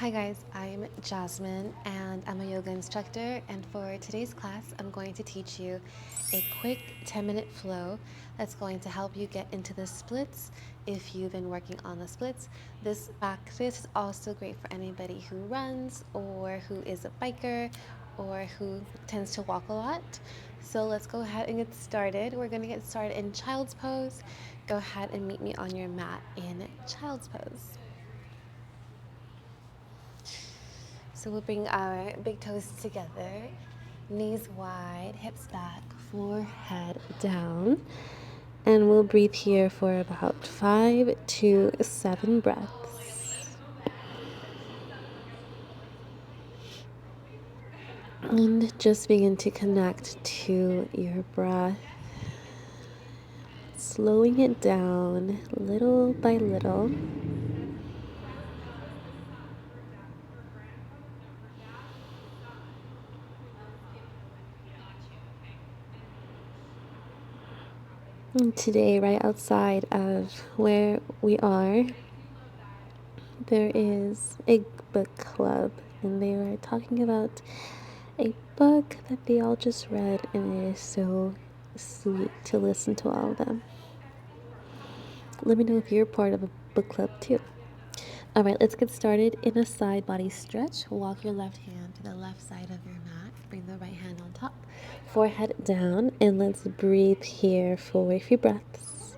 Hi guys, I'm Jasmine and I'm a yoga instructor, and for today's class I'm going to teach you a quick 10-minute flow that's going to help you get into the splits if you've been working on the splits. This practice is also great for anybody who runs or who is a biker or who tends to walk a lot. So let's go ahead and get started. We're going to get started in child's pose. Go ahead and meet me on your mat in child's pose. So we'll bring our big toes together, knees wide, hips back, forehead down. And we'll breathe here for about 5 to 7 breaths. And just begin to connect to your breath, slowing it down little by little. And today, right outside of where we are, there is a book club, and they were talking about a book that they all just read, and it is so sweet to listen to all of them. Let me know if you're part of a book club too. All right, let's get started in a side body stretch. Walk your left hand to the left side of your mat. Bring the right hand on top, forehead down, and let's breathe here for a few breaths.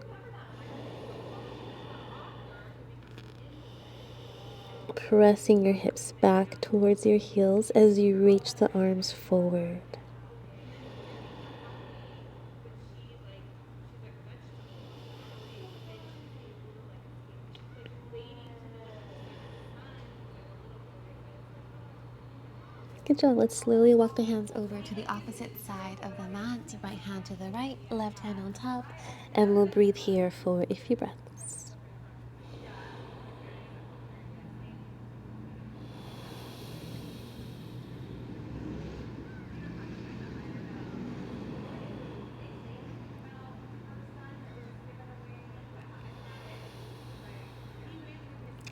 Pressing your hips back towards your heels as you reach the arms forward. Good job. Let's slowly walk the hands over to the opposite side of the mat. Right hand to the right, left hand on top. And we'll breathe here for a few breaths.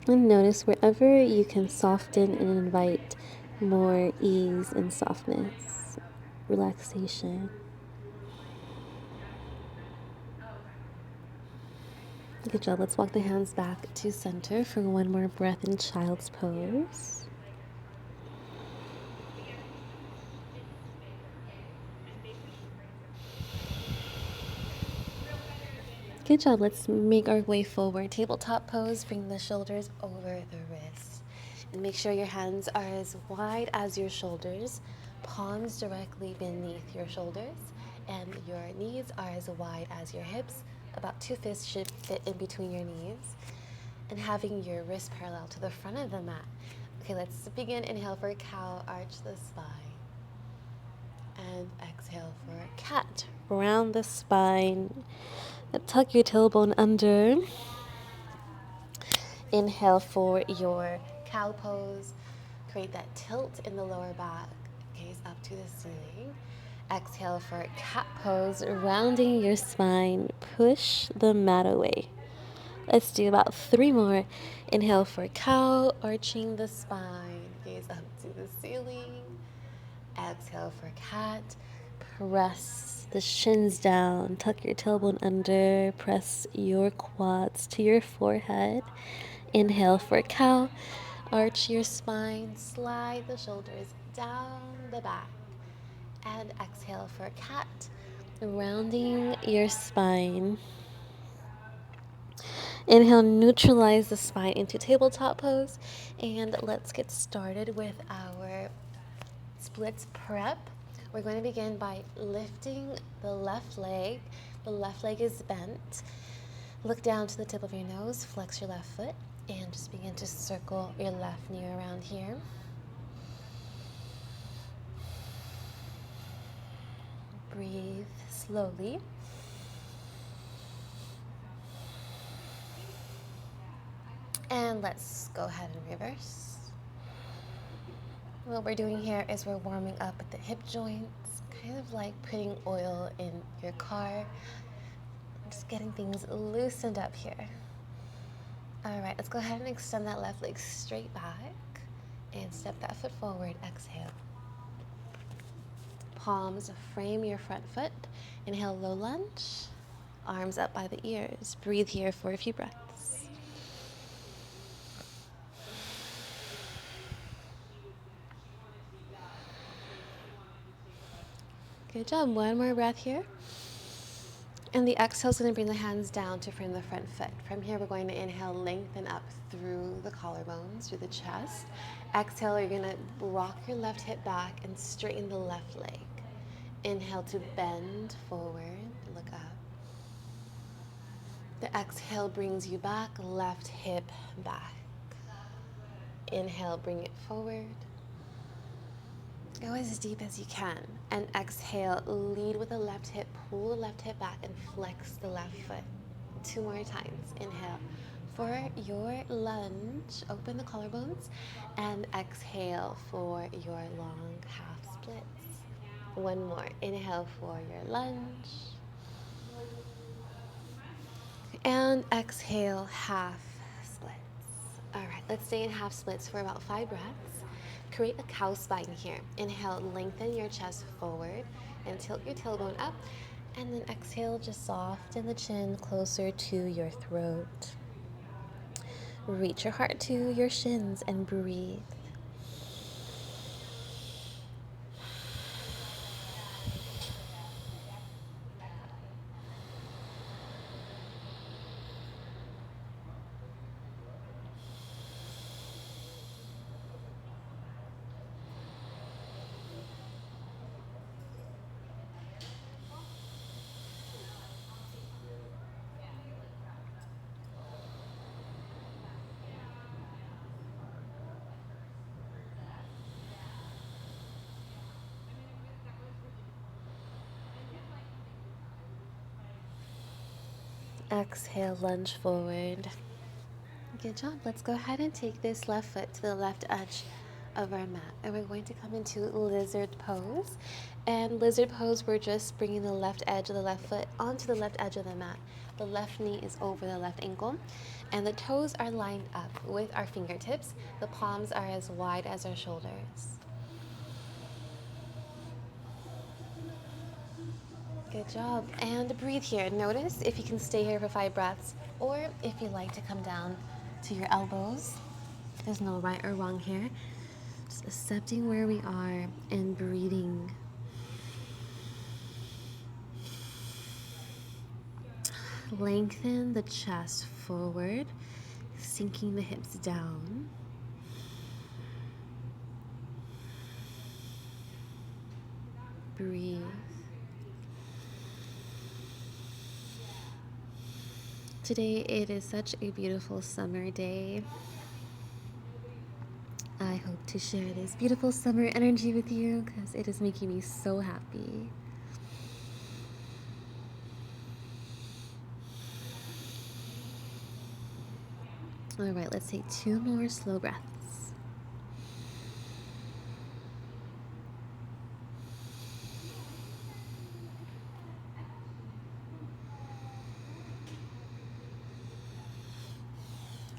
And notice wherever you can soften and invite more ease and softness, relaxation. Good job. Let's walk the hands back to center for one more breath in child's pose. Good job. Let's make our way forward. Tabletop pose. Bring the shoulders over the wrists. And make sure your hands are as wide as your shoulders, palms directly beneath your shoulders, and your knees are as wide as your hips. About 2 fists should fit in between your knees. And having your wrists parallel to the front of the mat. Okay, let's begin. Inhale for cow, arch the spine. And exhale for cat. Round the spine. Tuck your tailbone under. Inhale for your cow pose. Create that tilt in the lower back. Gaze up to the ceiling. Exhale for cat pose, rounding your spine. Push the mat away. Let's do about 3 more. Inhale for cow, arching the spine. Gaze up to the ceiling. Exhale for cat. Press the shins down. Tuck your tailbone under. Press your quads to your forehead. Inhale for cow. Arch your spine. Slide the shoulders down the back. And exhale for cat. Rounding your spine. Inhale, neutralize the spine into tabletop pose. And let's get started with our splits prep. We're going to begin by lifting the left leg. The left leg is bent. Look down to the tip of your nose, flex your left foot, and just begin to circle your left knee around here. Breathe slowly. And let's go ahead and reverse. What we're doing here is we're warming up at the hip joints, kind of like putting oil in your car. Just getting things loosened up here. All right, let's go ahead and extend that left leg straight back. and step that foot forward. Exhale. Palms frame your front foot. Inhale, low lunge. Arms up by the ears. Breathe here for a few breaths. Good job. One more breath here. And the exhale is going to bring the hands down to frame the front foot. From here, we're going to inhale, lengthen up through the collarbones, through the chest. Exhale, you're going to rock your left hip back and straighten the left leg. Inhale to bend forward, look up. The exhale brings you back, left hip back. Inhale, bring it forward. Go as deep as you can. And exhale, lead with the left hip, pull the left hip back and flex the left foot. 2 more times. Inhale. For your lunge, open the collarbones and exhale for your long half splits. 1 more. Inhale for your lunge. And exhale, half splits. All right, let's stay in half splits for about 5 breaths. Create a cow spine here. Inhale, lengthen your chest forward and tilt your tailbone up. And then exhale, just soften the chin closer to your throat. Reach your heart to your shins and breathe. Exhale, lunge forward. Good job. Let's go ahead and take this left foot to the left edge of our mat. And we're going to come into lizard pose. And lizard pose, we're just bringing the left edge of the left foot onto the left edge of the mat. The left knee is over the left ankle. And the toes are lined up with our fingertips. The palms are as wide as our shoulders. Good job. And breathe here. Notice if you can stay here for 5 breaths, or if you like to come down to your elbows. There's no right or wrong here. Just accepting where we are and breathing. Lengthen the chest forward, sinking the hips down. Breathe. Today it is such a beautiful summer day. I hope to share this beautiful summer energy with you because it is making me so happy. All right, let's take 2 more slow breaths.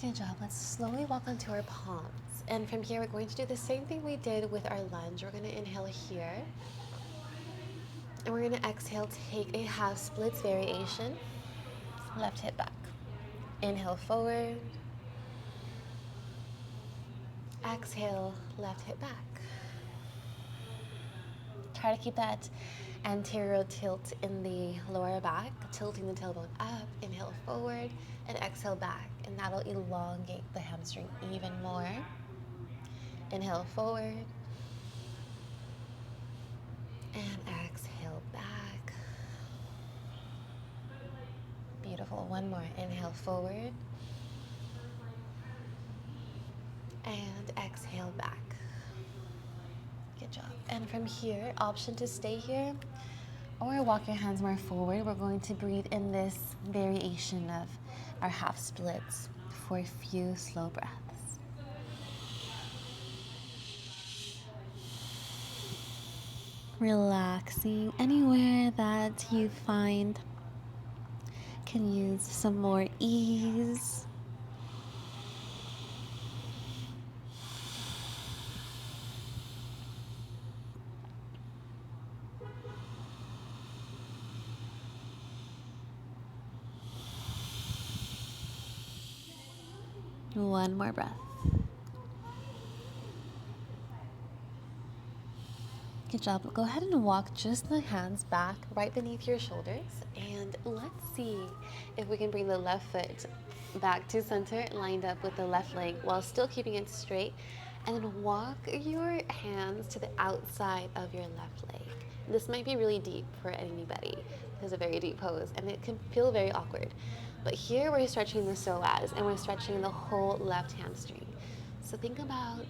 Good job. Let's slowly walk onto our palms. And from here, we're going to do the same thing we did with our lunge. We're going to inhale here. And we're going to exhale, take a half splits variation. Left hip back. Inhale forward. Exhale, left hip back. Try to keep that anterior tilt in the lower back, tilting the tailbone up. Inhale forward and exhale back. And that'll elongate the hamstring even more. Inhale forward. And exhale back. Beautiful. 1 more. Inhale forward. And exhale back. Good job. And from here, option to stay here or walk your hands more forward. We're going to breathe in this variation of our half splits for a few slow breaths. Relaxing anywhere that you find can use some more ease. One more breath. Good job. Go ahead and walk just the hands back right beneath your shoulders. And let's see if we can bring the left foot back to center, lined up with the left leg while still keeping it straight. And then walk your hands to the outside of your left leg. This might be really deep for anybody. It's a very deep pose and it can feel very awkward. But here we're stretching the psoas and we're stretching the whole left hamstring. So think about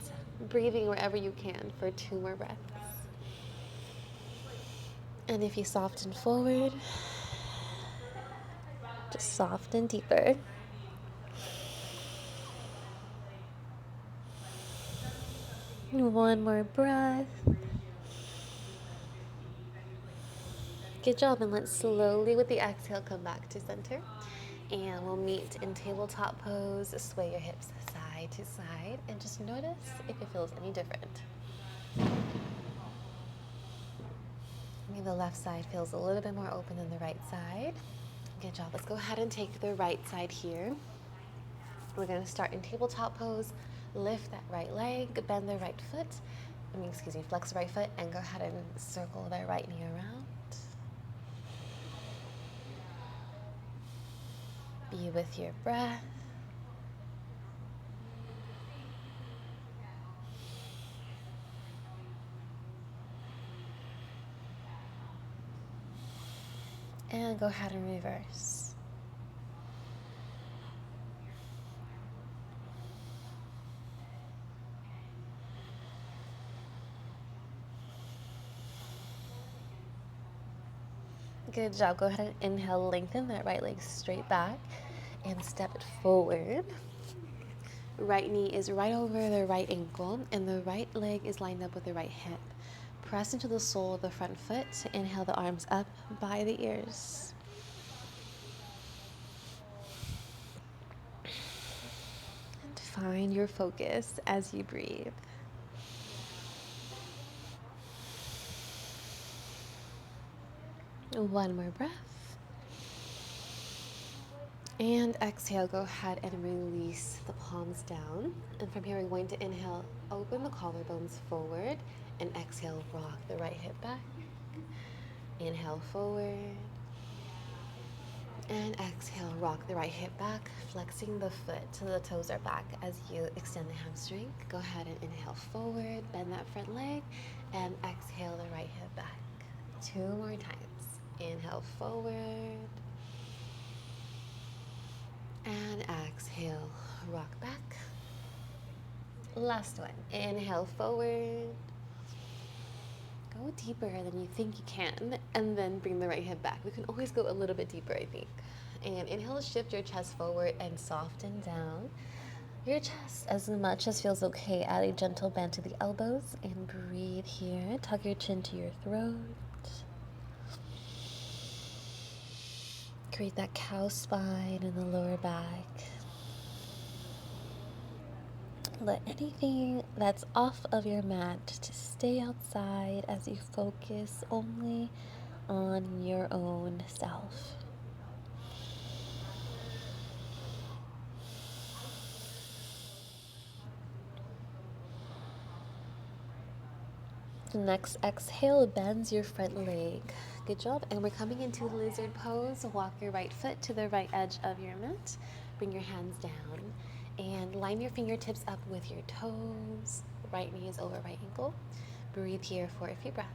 breathing wherever you can for 2 more breaths. And if you soften forward, just soften deeper. One more breath. Good job. And let's slowly, with the exhale, come back to center. And we'll meet in tabletop pose. Sway your hips side to side. And just notice if it feels any different. Maybe the left side feels a little bit more open than the right side. Good job. Let's go ahead and take the right side here. We're going to start in tabletop pose. Lift that right leg, bend the right foot. Flex the right foot and go ahead and circle the right knee around. Be with your breath. And go ahead and reverse. Good job. Go ahead and inhale, lengthen that right leg straight back and step it forward. Right knee is right over the right ankle and the right leg is lined up with the right hip. Press into the sole of the front foot. Inhale the arms up by the ears. And find your focus as you breathe. One more breath. And exhale, go ahead and release the palms down. And from here, we're going to inhale, open the collarbones forward, and exhale, rock the right hip back. Inhale forward. And exhale, rock the right hip back, flexing the foot till the toes are back as you extend the hamstring. Go ahead and inhale forward, bend that front leg, and exhale the right hip back. 2 more times. Inhale forward. And exhale, rock back. Last one. Inhale forward. Go deeper than you think you can, and then bring the right hip back. We can always go a little bit deeper, I think. And inhale, shift your chest forward and soften down your chest as much as feels okay. Add a gentle bend to the elbows and breathe here. Tuck your chin to your throat. Create that cow spine in the lower back. Let anything that's off of your mat to stay outside as you focus only on your own self. The next exhale bends your front leg. Good job. And we're coming into lizard pose. Walk your right foot to the right edge of your mat. Bring your hands down and line your fingertips up with your toes. Right knee is over right ankle. Breathe here for a few breaths.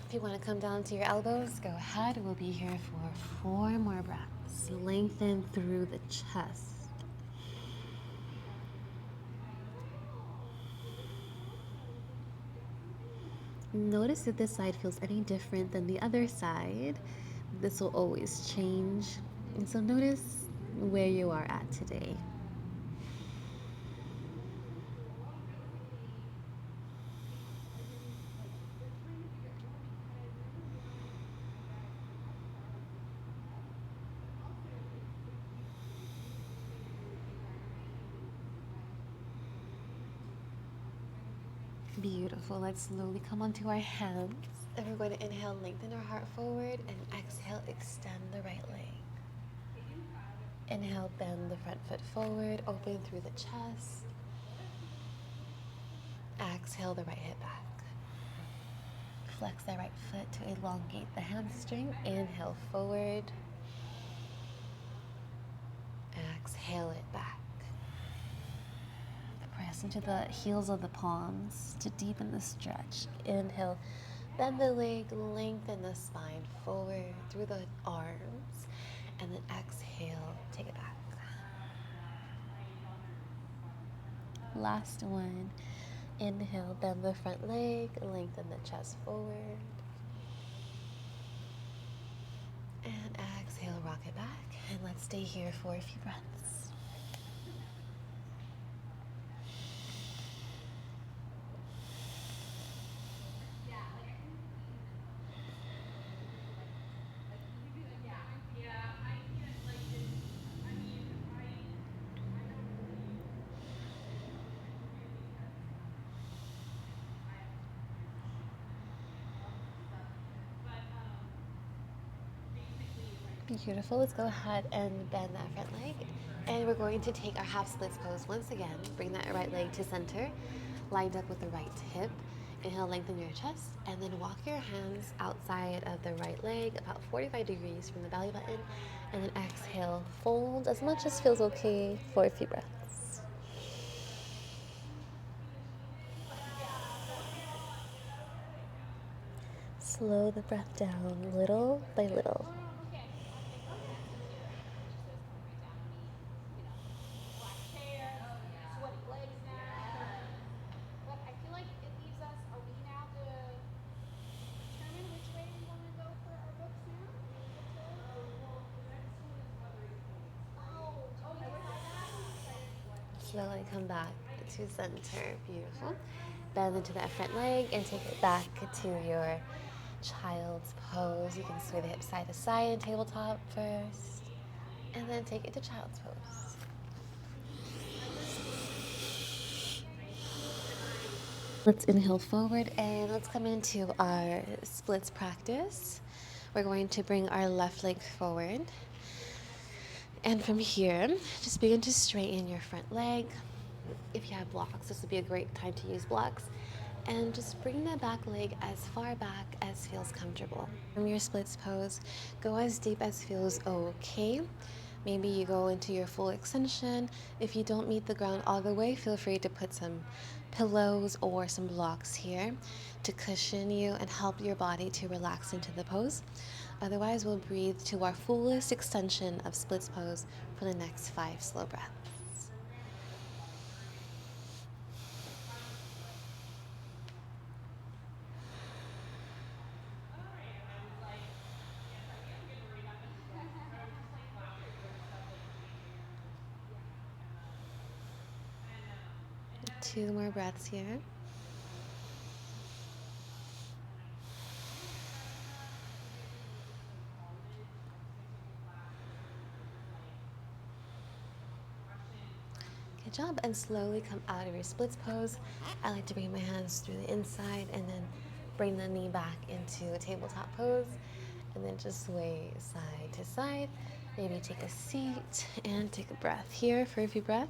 If you want to come down to your elbows, go ahead. We'll be here for 4 more breaths. Lengthen through the chest. Notice if this side feels any different than the other side. This will always change. And so notice where you are at today. Beautiful. Let's slowly come onto our hands. And we're going to inhale, lengthen our heart forward, and exhale, extend the right leg. Inhale, bend the front foot forward, open through the chest. Exhale the right hip back. Flex the right foot to elongate the hamstring. Inhale forward. Exhale it back. Press into the heels of the palms to deepen the stretch. Inhale, bend the leg, lengthen the spine forward through the arms. And then exhale, take it back. Last one. Inhale, bend the front leg, lengthen the chest forward. And exhale, rock it back. And let's stay here for a few breaths. Beautiful. Let's go ahead and bend that front leg. And we're going to take our half splits pose once again. Bring that right leg to center, lined up with the right hip. Inhale, lengthen your chest, and then walk your hands outside of the right leg, about 45 degrees from the belly button. And then exhale, fold as much as feels okay for a few breaths. Slow the breath down little by little. Slowly come back to center. Beautiful. Bend into that front leg and take it back to your child's pose. You can sway the hips side to side in tabletop first, and then take it to child's pose. Let's inhale forward and let's come into our splits practice. We're going to bring our left leg forward. And from here, just begin to straighten your front leg. If you have blocks, this would be a great time to use blocks. And just bring the back leg as far back as feels comfortable. From your splits pose, go as deep as feels okay. Maybe you go into your full extension. If you don't meet the ground all the way, feel free to put some pillows or some blocks here to cushion you and help your body to relax into the pose. Otherwise, we'll breathe to our fullest extension of splits pose for the next 5 slow breaths. Two more breaths here. Good job. And slowly come out of your splits pose. I like to bring my hands through the inside and then bring the knee back into a tabletop pose. And then just sway side to side. Maybe take a seat and take a breath here for a few breaths.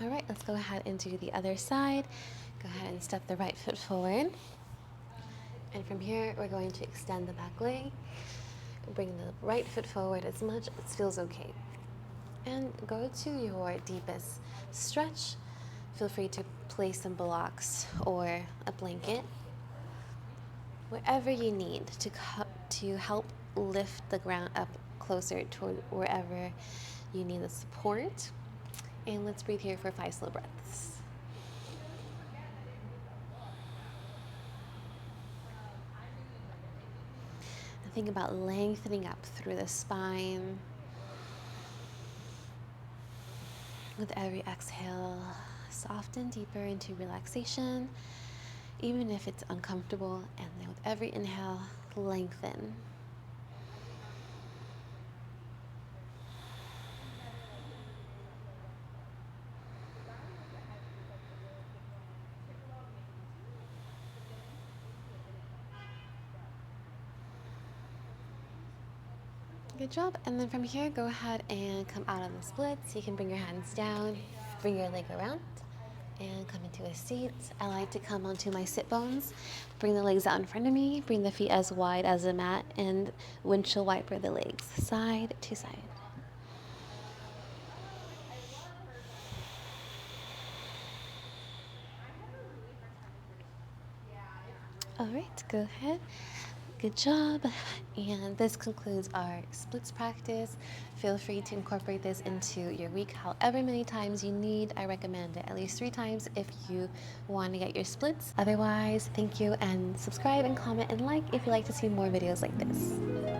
All right, let's go ahead and do the other side. Go ahead and step the right foot forward. And from here, we're going to extend the back leg. Bring the right foot forward as much as feels okay. And go to your deepest stretch. Feel free to place some blocks or a blanket, wherever you need to help lift the ground up closer toward wherever you need the support. And let's breathe here for 5 slow breaths. Think about lengthening up through the spine. With every exhale, soften deeper into relaxation, even if it's uncomfortable. And then with every inhale, lengthen. Good job. And then from here, go ahead and come out on the splits. You can bring your hands down, bring your leg around, and come into a seat. I like to come onto my sit bones, bring the legs out in front of me, bring the feet as wide as the mat, and windshield wiper the legs side to side. All right, go ahead. Good job. And this concludes our splits practice. Feel free to incorporate this into your week however many times you need. I recommend it at least 3 times if you want to get your splits. Otherwise, thank you, and subscribe and comment and like if you'd like to see more videos like this.